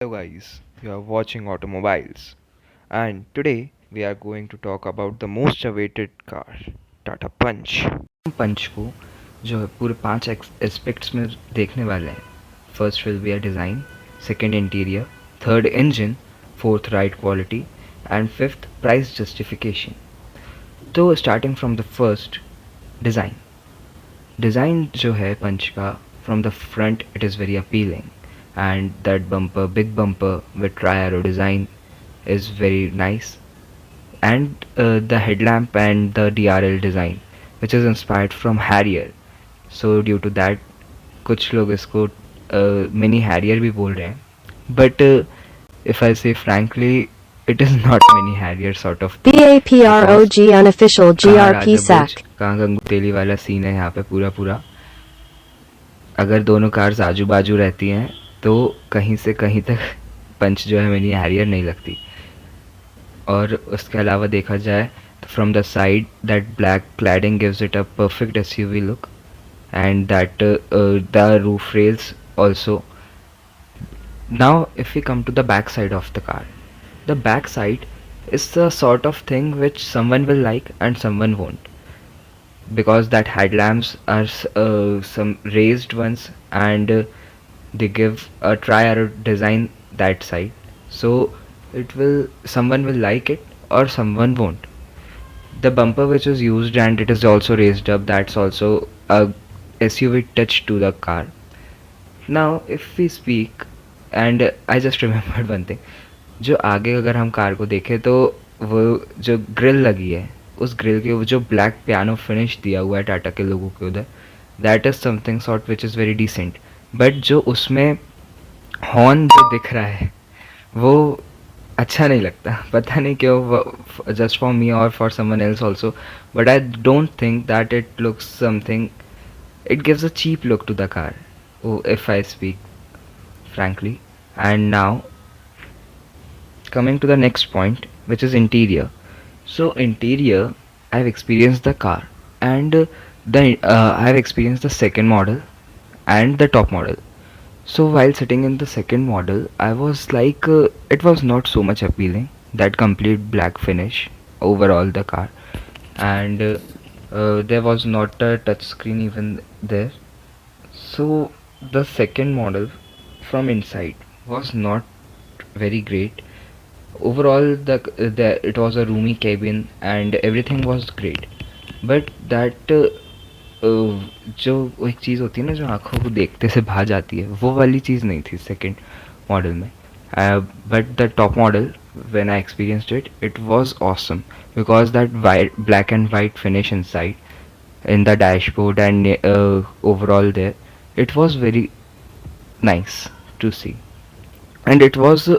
Hello guys, you are watching Automobiles, and today we are going to talk about the most awaited car, Tata Punch. पंच को जो है पूरे 5 aspects में देखने वाले हैं. First will be a design, second interior, third engine, fourth ride quality and fifth price justification. तो starting from the first, design. Design जो है पंच का, from the front it is very appealing, and that bumper, big bumper with tri-arrow design is very nice, and the headlamp and the DRL design which is inspired from Harrier. So due to that कुछ लोग इसको mini Harrier भी बोल रहे हैं, but if I say frankly it is not mini Harrier sort of BAPROG unofficial GRP SAC. कहाँ गंगूतेली वाला scene है यहाँ पे पूरा पूरा. अगर दोनों कार्स आजू बाजू रहती हैं तो कहीं से कहीं तक पंच जो है मिनी हैरियर नहीं लगती. और उसके अलावा देखा जाए तो from the side that black cladding gives it a perfect SUV look, and that the roof rails also. Now if we come to the back side of the car, the back side is the sort of thing which someone will like and someone won't, because that headlamps are some raised ones, and they give a tri-arrow design that side, so it will, someone will like it or someone won't. The bumper which is used and it is also raised up, that's also a SUV touch to the car. Now if we speak, and I just remembered one thing, जो आगे अगर हम car को देखें तो वो जो grill लगी है, उस ग्रिल के वो जो ब्लैक पियानो फिनिश दिया हुआ है टाटा के लोगों के उधर, that is something sort which is very decent. But जो उसमें हॉर्न जो दिख रहा है वो अच्छा नहीं लगता, पता नहीं क्यों, जस्ट फॉर मी और for someone else also, but I don't think that it looks something, it gives a cheap look to the car, if I speak frankly. And now coming to the next point, which is interior. So interior, I've experienced the car, and I've experienced the second model and the top model. So while sitting in the second model, I was like, it was not so much appealing, that complete black finish overall the car, and there was not a touch screen even there. So the second model from inside was not very great. Overall it was a roomy cabin and everything was great, but that जो एक चीज़ होती है ना जो आँखों को देखते से भा जाती है, वो वाली चीज़ नहीं थी सेकंड मॉडल में. But the top model, when I experienced it, it was awesome, because that black and white finish inside in the dashboard and overall there, it was very nice to see, and it was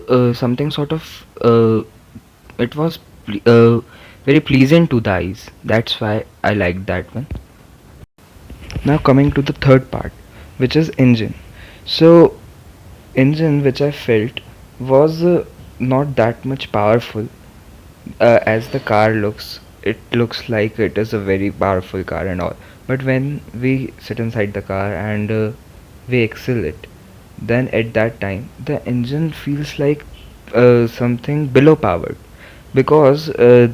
something sort of it was very pleasant to the eyes. That's why I liked that one. Now coming to the third part, which is engine. So engine, which I felt was not that much powerful, as the car looks. It looks like it is a very powerful car and all, but when we sit inside the car and we excel it, then at that time the engine feels like something below powered, because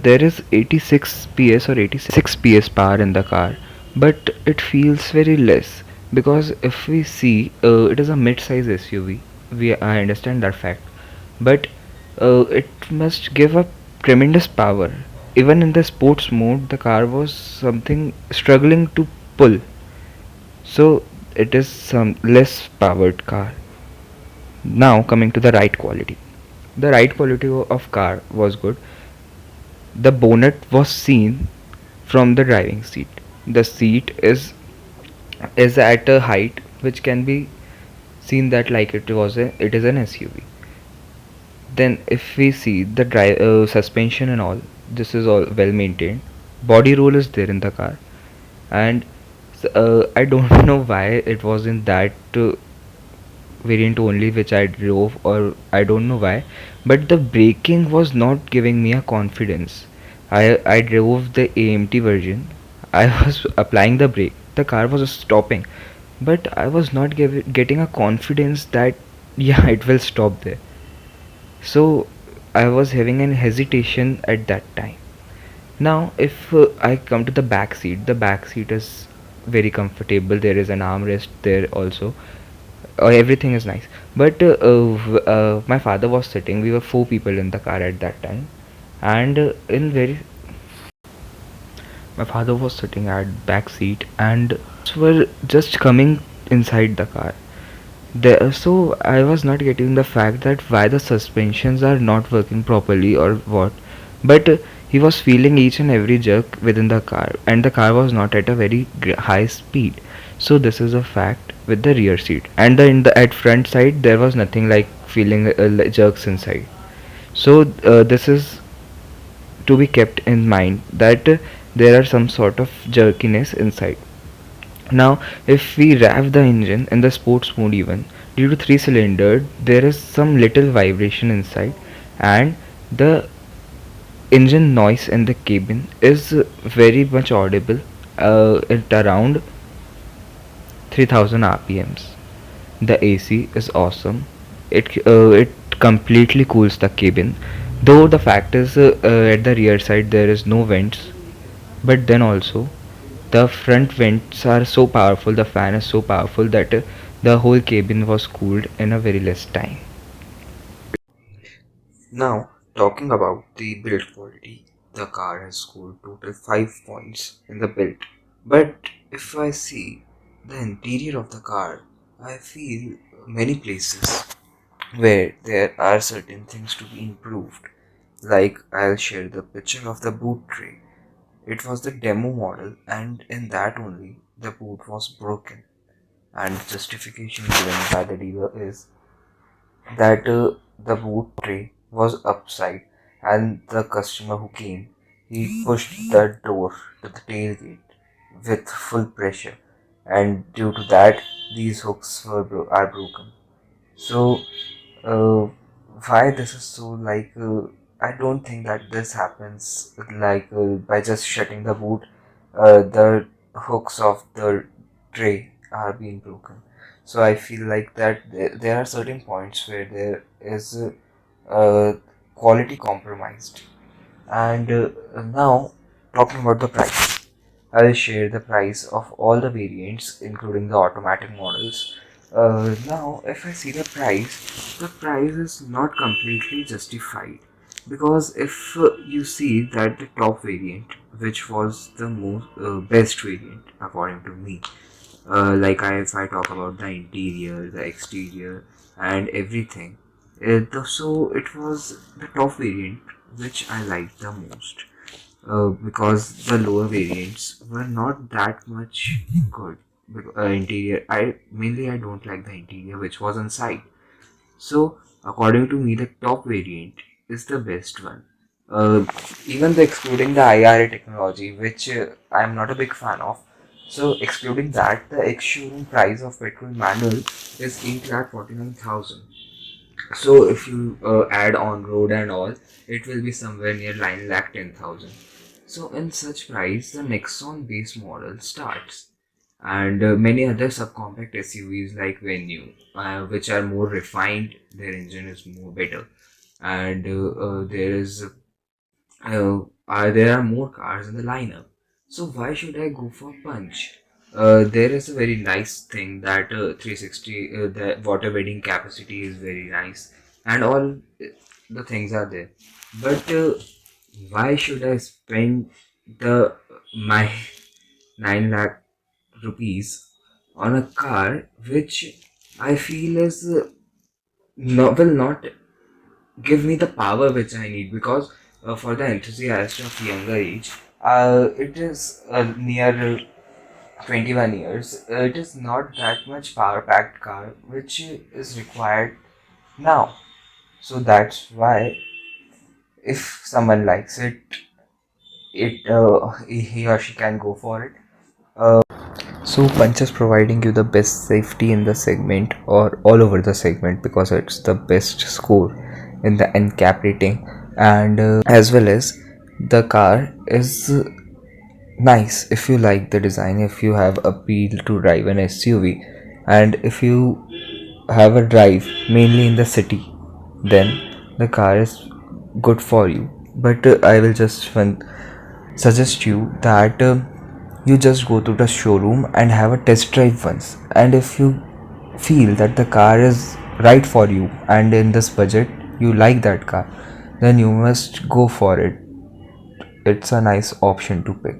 there is 86 ps or 86 ps power in the car, but it feels very less, because if we see, it is a mid-size SUV, I understand that fact, but it must give a tremendous power. Even in the sports mode the car was something struggling to pull, so it is some less powered car. Now coming to the ride quality. The ride quality of car was good. The bonnet was seen from the driving seat. The seat is at a height which can be seen that like it is an SUV. Then if we see the suspension and all, this is all well maintained. Body roll is there in the car, and I don't know why it was in that variant only which I drove, or I don't know why, but the braking was not giving me a confidence. I drove the AMT version. I was applying the brake, the car was stopping, but I was not getting a confidence that yeah, it will stop there. So I was having an hesitation at that time. Now, if I come to the back seat is very comfortable. There is an armrest there also. Everything is nice. But my father was sitting. We were four people in the car at that time, and in very my father was sitting at back seat, and were just coming inside the car. So I was not getting the fact that why the suspensions are not working properly or what. But he was feeling each and every jerk within the car, and the car was not at a very high speed. So this is a fact with the rear seat, and in the at front side there was nothing like feeling jerks inside. So this is to be kept in mind that there are some sort of jerkiness inside. Now, if we rev the engine in the sports mode even, due to 3 cylinder, there is some little vibration inside, and the engine noise in the cabin is very much audible at around 3000 rpms. The AC is awesome. It completely cools the cabin. Though the fact is at the rear side there is no vents, but then also the front vents are so powerful, the fan is so powerful that the whole cabin was cooled in a very less time. Now, talking about the build quality, the car has scored total 5 points in the build. But if I see the interior of the car, I feel many places where there are certain things to be improved. Like, I'll share the picture of the boot tray. It was the demo model, and in that only the boot was broken. And justification given by the dealer is that the boot tray was upside, and the customer who came, he pushed the door to the tailgate with full pressure, and due to that these hooks are broken. So uh, why this is so like I don't think that this happens like by just shutting the boot. The hooks of the tray are being broken. So I feel like that there are certain points where there is quality compromised. And now, talking about the price, I'll share the price of all the variants, including the automatic models. Now, if I see the price is not completely justified, because if you see that the top variant, which was the most best variant according to me, if I talk about the interior, the exterior, and everything, so it was the top variant which I liked the most, because the lower variants were not that much good. Interior, I don't like the interior which was inside. So according to me, the top variant is the best one. Uh, Even the excluding the IRA technology, which I am not a big fan of. So excluding that, the ex-showroom price of petrol manual is 8,49,000. So if you add on road and all, it will be somewhere near 9,10,000. So in such price, the Nexon base model starts, and many other subcompact SUVs like Venue, which are more refined, their engine is more better, and there are more cars in the lineup. So why should I go for Punch? There is a very nice thing that 360, the water wedding capacity is very nice, and all the things are there. But why should I spend the my 9 lakh rupees on a car which I feel is will not give me the power which I need, because for the enthusiast of younger age, it is near 21 years. It is not that much power packed car which is required now. So that's why if someone likes it, he or she can go for it. So Punch is providing you the best safety in the segment or all over the segment, because it's the best score in the NCAP rating, and as well as the car is nice if you like the design, if you have appeal to drive an SUV, and if you have a drive mainly in the city, then the car is good for you. But I will just suggest you that you just go to the showroom and have a test drive once, and if you feel that the car is right for you and in this budget you like that car, then you must go for it. It's a nice option to pick.